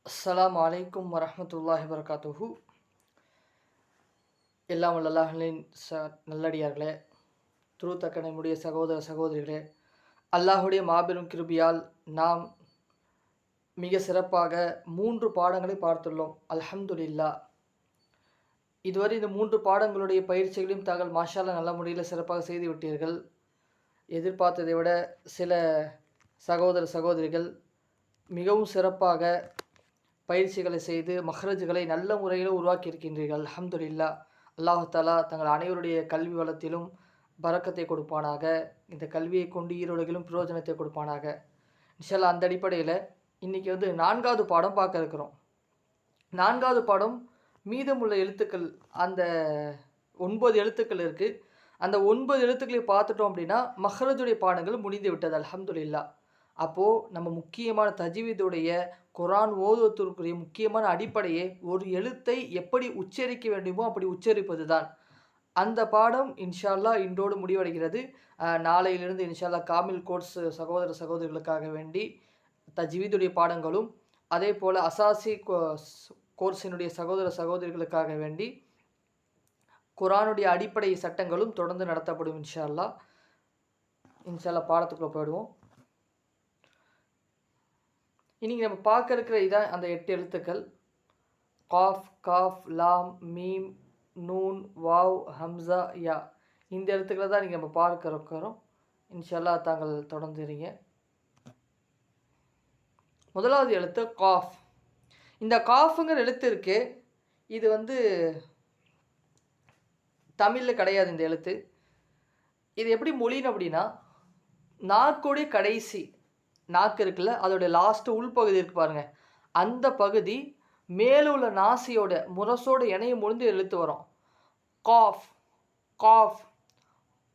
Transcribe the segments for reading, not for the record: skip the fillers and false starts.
அஸ்ஸலாமு அலைக்கும் வரஹ்மத்துல்லாஹி வபரகாத்துஹு. எல்லாம் வல்ல அல்லாஹ்வின் நல்லடியார்களே, துருத்தக்க நம்முடைய சகோதர சகோதரிகளே, அல்லாஹ்வுடைய மாபெரும் கிருபையால் நாம் மிக சிறப்பாக 3 பாடங்களை பார்த்துள்ளோம். அல்ஹம்துலில்லாஹ். இதுவரை இந்த 3 பாடங்களுடைய பயிற்சிகளையும் தாங்கள் மாஷா அல்லாஹ் நல்ல முறையில் சிறப்பாக செய்து விட்டீர்கள். எதிர்பார்த்ததை விட சில சகோதர சகோதரிகள் மிகவும் சிறப்பாக பயிற்சிகளை செய்து மஹ்ரஜ்களை நல்ல முறையில் உருவாக்கி இருக்கின்றீர்கள். அல்ஹம்துலில்லாஹ். அல்லாஹ் தஆலா தங்கள் அனைவருடைய கல்வி வளத்திலும் பரக்கத்தை கொடுப்பானாக. இந்த கல்வியை கொண்டு ஈருலகிலும் பிரயோஜனத்தை கொடுப்பானாக. இன்ஷா அல்லாஹ். அந்த அடிப்படையில் இன்றைக்கி 4வது பாடம் பார்க்க இருக்கிறோம். 4வது பாடம் மீதமுள்ள எழுத்துக்கள், அந்த 9 எழுத்துக்கள் இருக்குது. அந்த 9 எழுத்துக்களை பார்த்துட்டோம் அப்படின்னா மஹ்ரஜுடைய பாடங்கள் முடிந்து விட்டது. அல்ஹம்துலில்லாஹ். அப்போது நம்ம முக்கியமான தஜ்வீதுடைய குர்ஆன் ஓதுவதற்குரிய முக்கியமான அடிப்படையே ஒரு எழுத்தை எப்படி உச்சரிக்க வேண்டுமோ அப்படி உச்சரிப்பது தான். அந்த பாடம் இன்ஷா அல்லாஹ் இன்றோடு முடிவடைகிறது. நாளையிலிருந்து இன்ஷா அல்லாஹ் காமில் கோர்ஸ் சகோதர சகோதரிகளுக்காக வேண்டி தஜ்வீதுடைய பாடங்களும், அதே போல் அசாசி கோர்ஸினுடைய சகோதர சகோதரிகளுக்காக வேண்டி குர்ஆனுடைய அடிப்படை சட்டங்களும் தொடர்ந்து நடத்தப்படும் இன்ஷா அல்லாஹ். இன்ஷா அல்லாஹ் பாடத்துக்குள்ளே போயிடுவோம். இன்றைக்கி நம்ம பார்க்க இருக்கிற இதான் அந்த 8 எழுத்துக்கள். காஃப், காஃப், லாம், மீம், நூன், வாவ், ஹம்சா, யா. இந்த எழுத்துக்களை தான் இன்றைக்கி நம்ம பார்க்க இருக்கிறோம். இன்ஷா அல்லாஹ் தாங்கள் தொடர்ந்து இருங்க. முதலாவது எழுத்து காஃப். இந்த காஃபுங்கிற எழுத்து இருக்கே, இது தமிழில் கிடையாது. இந்த எழுத்து இது எப்படி மொழின்னு அப்படின்னா, நாக்குடைய கடைசி நாக்கு இருக்குல்ல, அதோடைய லாஸ்ட்டு உள்பகுதி இருக்குது பாருங்கள், அந்த பகுதி மேலே உள்ள நாசியோட முரசோடு இணையும் பொழுது எழுத்து வரும். காஃப், காஃப்,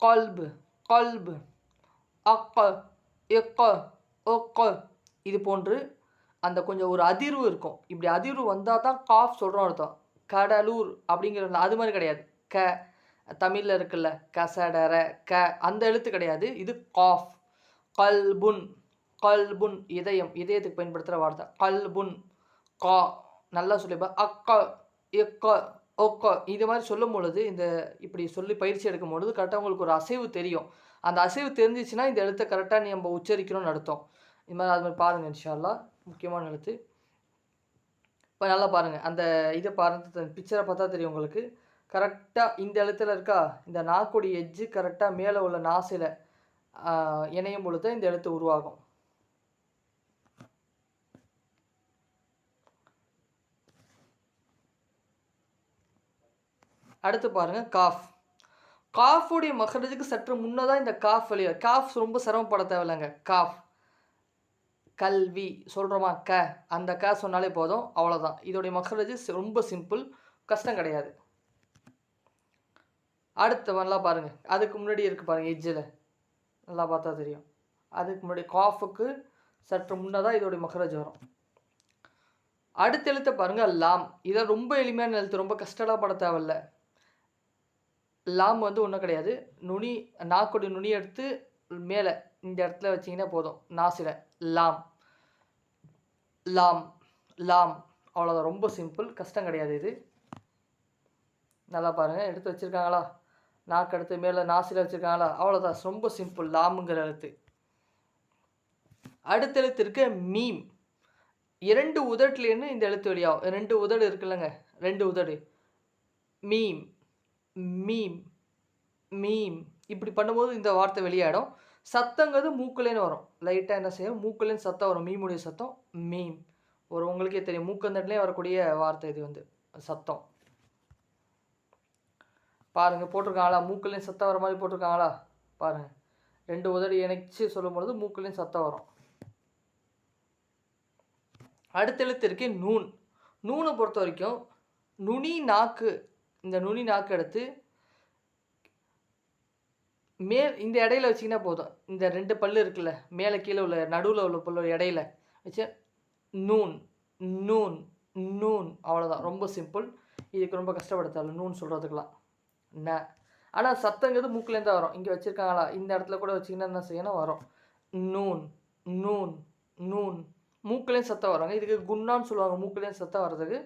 கல்பு, கல்பு, அக்க, எக்க, ஒக்க. இது போன்று அந்த கொஞ்சம் ஒரு அதிர்வு இருக்கும். இப்படி அதிர்வு வந்தால் தான் காஃப் சொல்கிறோம் அர்த்தம். கடலூர் அப்படிங்கிற அது மாதிரி கிடையாது. க தமிழில் இருக்குல்ல, கசடர, க அந்த எழுத்து கிடையாது. இது காஃப். கல்புன், கல்புன் இதயம், இதயத்துக்கு பயன்படுத்துகிற வார்த்தை. கல்புன், கா நல்லா சொல்லிப்பா. அக்க, எக்க, ஒக்க. இது மாதிரி சொல்லும் பொழுது இப்படி சொல்லி பயிற்சி எடுக்கும் பொழுது கரெக்டாக உங்களுக்கு ஒரு அசைவு தெரியும். அந்த அசைவு தெரிஞ்சிச்சுன்னா இந்த எழுத்தை கரெக்டாக நம்ம உச்சரிக்கணும்னு அர்த்தம். இது மாதிரி அது மாதிரி பாருங்கள் இன்ஷா அல்லாஹ். முக்கியமான எழுத்து. இப்போ நல்லா பாருங்கள், அந்த இதை பாருங்கள், பிக்சரை பார்த்தா தெரியும் உங்களுக்கு. கரெக்டாக இந்த எழுத்துல இருக்கா, இந்த நாக்குடைய எட்ஜு கரெக்டாக மேலே உள்ள நாசில் இணையும் பொழுது இந்த எழுத்து உருவாகும். அடுத்து பாருங்கள் காஃப். காஃபுடைய மஹ்ரஜுக்கு சற்று முன்னதாக இந்த காஃப் வெளியே. காஃப் ரொம்ப சிரமப்பட தேவையில்லைங்க. காஃப் கல்வி சொல்கிறோமா, க அந்த க சொன்னாலே போதும், அவ்வளோதான். இதோடைய மஹ்ரஜு ரொம்ப சிம்பிள், கஷ்டம் கிடையாது. அடுத்து நல்லா பாருங்கள், அதுக்கு முன்னாடி இருக்குது பாருங்கள் எட்ஜில், நல்லா பார்த்தா தெரியும். அதுக்கு முன்னாடி காஃபுக்கு சற்று முன்னதாக இதோடைய மஹ்ரஜ் வரும். அடுத்த எழுத்தை பாருங்கள் லாம். இதை ரொம்ப எளிமையான எழுத்து, ரொம்ப கஷ்டப்பட தேவையில்ல. லாம் ஒன்றும் கிடையாது. நுனி, நாக்குடைய நுனி எடுத்து மேலே இந்த இடத்துல வச்சிங்கன்னா போதும், நாசில். லாம், லாம், லாம், அவ்வளோதான். ரொம்ப சிம்பிள், கஷ்டம் கிடையாது இது. நல்லா பாருங்கள், எடுத்து வச்சுருக்காங்களா, நாக்கு எடுத்து மேலே நாசில் வச்சுருக்காங்களா, அவ்வளோதான். ரொம்ப சிம்பிள், லாமுங்கிற எழுத்து. அடுத்த எழுத்து இருக்க மீம். 2 உதட்டுலேருந்து இந்த எழுத்து வெளியாகும். 2 உதடு இருக்குல்லங்க, 2 உதடு. Meme, meme, meme. இப்படி பண்ணும்போது இந்த வார்த்தை வெளியாடும். சத்தங்கிறது மூக்குலேன்னு வரும். லைட்டாக என்ன செய்யும், மூக்குலேன்னு சத்தம் வரும். மீமுடைய சத்தம் மீம். உங்களுக்கே தெரியும், மூக்கந்தட்லேயே வரக்கூடிய வார்த்தை இது சத்தம். பாருங்கள் போட்டிருக்காங்களா, மூக்குலேயும் சத்தம் வர மாதிரி போட்டிருக்காங்களா பாருங்கள். 2 உதடு இணைச்சி சொல்லும் பொழுது மூக்குலேயும் சத்தம் வரும். அடுத்த எழுத்து இருக்கு நூன். நூனை பொறுத்த வரைக்கும் நுனி நாக்கு, இந்த நுனி நாக்கு எடுத்து இந்த இடையில வச்சிங்கன்னா போதும். இந்த 2 பல்லு இருக்குல்ல, மேலே கீழே உள்ள நடுவில் உள்ள பல்லு இடையில வச்சு நூன், நூன், நூன், அவ்வளோதான். ரொம்ப சிம்பிள். இதுக்கு ரொம்ப கஷ்டப்படுத்தாது நூன் சொல்கிறதுக்கெலாம். ந ஆனால் சத்தங்கிறது மூக்குலேருந்து தான் வரும். இங்கே வச்சுருக்காங்களா, இந்த இடத்துல கூட வச்சிங்கன்னா என்ன செய்யணும் வரும். Noon, noon, noon. மூக்குலேயும் சத்தம் வராங்க. இதுக்கு குன்னான்னு சொல்லுவாங்க மூக்குலேயும் சத்தம் வர்றதுக்கு.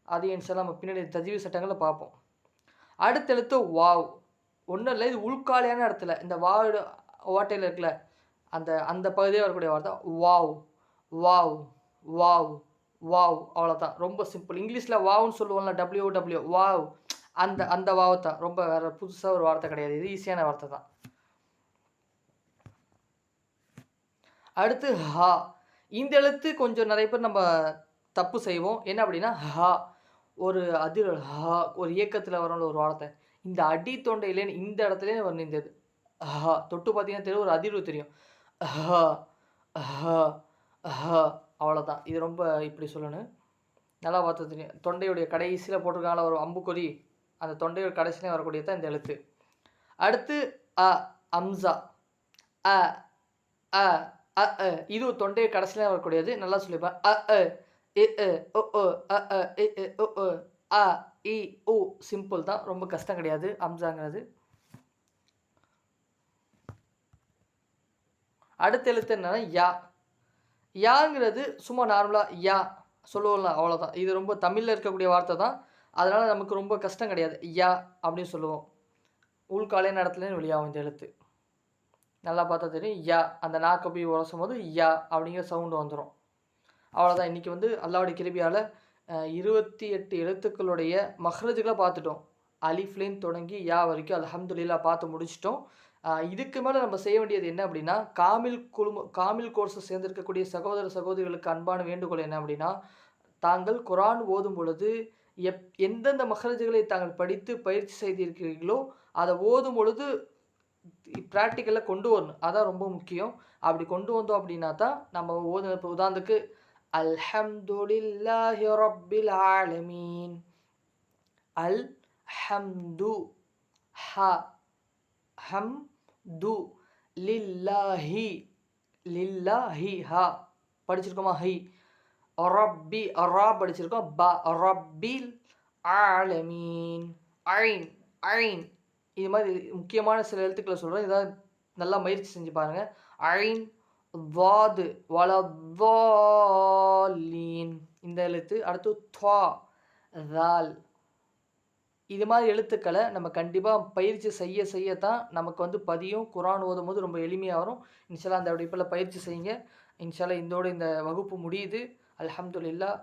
அதையும் இன்ஷா அல்லாஹ் நம்ம பின்னாடி தஜ்வீத் சட்டங்கள்ல பார்ப்போம். அடுத்த எழுத்து வாவ். ஒண்ணும் இல்ல. இது உள்காலியான இடத்துல இந்த வாவோட ஓட்டையில இருக்குல்ல, அந்த அந்த பகுதியில வரக்கூடிய வார்த்தை வாவ், வாவ், வாவ், வாவ் அவ்வளோதான். ரொம்ப சிம்பிள். இங்கிலீஷ்ல வாவ்ன்னு சொல்லுவோம்ல WOW வாவ் அந்த அந்த வாவ் தான். ரொம்ப வேற புதுசா ஒரு வார்த்தை கிடையாது. இது ஈஸியான வார்த்தை தான். அடுத்து ஹா. இந்த எழுத்து கொஞ்சம் நிறைய பேர் நம்ம தப்பு செய்வோம். என்ன அப்படின்னா ஹா ஒரு அதிர் ஹா ஒரு இயக்கத்துல வரும்ல ஒரு வார்த்தை. இந்த அடி தொண்டையிலே இந்த இடத்துலயே வரும் இந்த இது. ஹா தொட்டு பார்த்தீங்கன்னா தெரியும் ஒரு அதிர்வு தெரியும். ஹா ஹா ஹா அவ்வளோதான். இது ரொம்ப இப்படி சொல்லணும். நல்லா பார்த்து தெரியும். தொண்டையுடைய கடைசியில போட்டிருக்காங்கல்ல ஒரு அம்புக்குறி, அந்த தொண்டையோட கடைசியில வரக்கூடியது தான் இந்த எழுத்து. அடுத்து அ அம்சா. அ அ அ அ இது தொண்டை கடைசியில வரக்கூடியது. நல்லா சொல்லிப்பேன். அ அ இ அ ஒ ஒ அ அ இ இ ஒ ஒ அ இ உ சிம்பிள் தான். ரொம்ப கஷ்டம் கிடையாது அம்சாங்கிறது. அடுத்த எழுத்து என்னன்னா யா. யாங்கிறது சும்மா நார்மலா யா சொல்லுவோம்ல அவ்வளோதான். இது ரொம்ப தமிழ்ல இருக்கக்கூடிய வார்த்தை தான். அதனால நமக்கு ரொம்ப கஷ்டம் கிடையாது. யா அப்படின்னு சொல்லுவோம். உள்காலியான இடத்துலயும் வெளியாகும் இந்த எழுத்து. நல்லா பார்த்தா தெரியும். யா அந்த நாக்க போய் உரசும்போது யா அப்படிங்கிற சவுண்ட் வந்துரும். அவ்வளோதான். இன்னைக்கு வந்து அல்லாஹ்வுடைய கிருபையால 28 எழுத்துக்களுடைய மஹ்ரஜுகள பார்த்துட்டோம். அலிஃப்லேருந்து தொடங்கி யா வரைக்கும் அல்ஹம்துலில்லாஹ் பார்த்து முடிச்சுட்டோம். இதுக்கு மேல நம்ம செய்ய வேண்டியது என்ன அப்படின்னா, காமில் கோர்ஸ சேர்ந்திருக்கக்கூடிய சகோதர, சகோதரிகளுக்கு அன்பான வேண்டுகோள் என்ன அப்படின்னா, தாங்கள் குர்ஆன் ஓதும் பொழுது எந்தெந்த மஹ்ரஜுகளை தாங்கள் படித்து பயிற்சி செய்திருக்கிறீர்களோ, அத ஓதும் பொழுது பிராக்டிகல்ல கொண்டு வரணும். அதான் ரொம்ப முக்கியம். அப்படி கொண்டு வந்தோம் அப்படின்னா தான் நம்ம இப்போ உதாரணத்துக்கு அல்ஹம்துலில்லாஹி ரப்பில் ஆலமீன். அல் ஹம்து ஹ ஹம்து லில்லாஹி லில்லாஹி ஹ படிச்சிருக்கோமா ஹி ரப்பி ரா படிச்சிருக்கோம் ப ரப்பில் ஆலமீன் ஐன் ஐன் இது மாதிரி முக்கியமான சில எழுத்துக்களை சொல்றேன். இதாவது நல்லா முயற்சி செஞ்சு பாருங்க. ஐன் வாது வலதாலீன் இந்த எழுத்து. அடுத்து துவா தால் இது மாதிரி எழுத்துக்களை நம்ம கண்டிப்பாக பயிற்சி செய்ய செய்ய தான் நமக்கு வந்து பதியும். குர்ஆன் ஓதும்போது ரொம்ப எளிமையாக வரும். இன்ஷா அல்லாஹ் அந்த வடிப்பில் பயிற்சி செய்யுங்க. இன்ஷா அல்லாஹ் இதோட இந்த வகுப்பு முடியுது. அல்ஹம்துலில்லாஹ்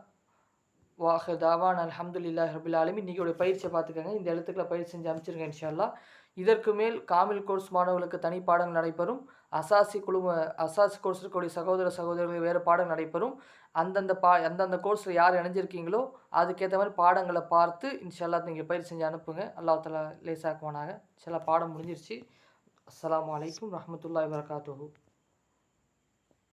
வாஹிர் தாவான் அல்ஹம்துலில்லாஹி ரப்பில் ஆலமீன். இன்னைக்கு பயிற்சியை பார்த்துக்கங்க. இந்த எழுத்துக்களை பயிற்சி செஞ்சு அமைச்சிருங்க இன்ஷா அல்லாஹ். இதற்கு மேல் காமில் கோர்ஸ் மாணவர்களுக்கு தனி பாடங்கள் நடைபெறும். அசாசி கோர்ஸ் இருக்கக்கூடிய சகோதர சகோதரிகளுக்கு வேறு பாடம் நடைபெறும். அந்தந்த கோர்ஸில் யார் இணைஞ்சிருக்கீங்களோ அதுக்கேற்ற மாதிரி பாடங்களை பார்த்து இன்ஷா அல்லாஹ் நீங்கள் பயிற்சி செஞ்சு அனுப்புங்க. அல்லாஹ் தஆலா லேசாக்குவானாக. இன்ஷா அல்லாஹ் பாடம் முடிஞ்சிருச்சு. அஸ்ஸலாமு அலைக்கும் வரஹ்மத்துல்லாஹி வபரகாத்துஹு.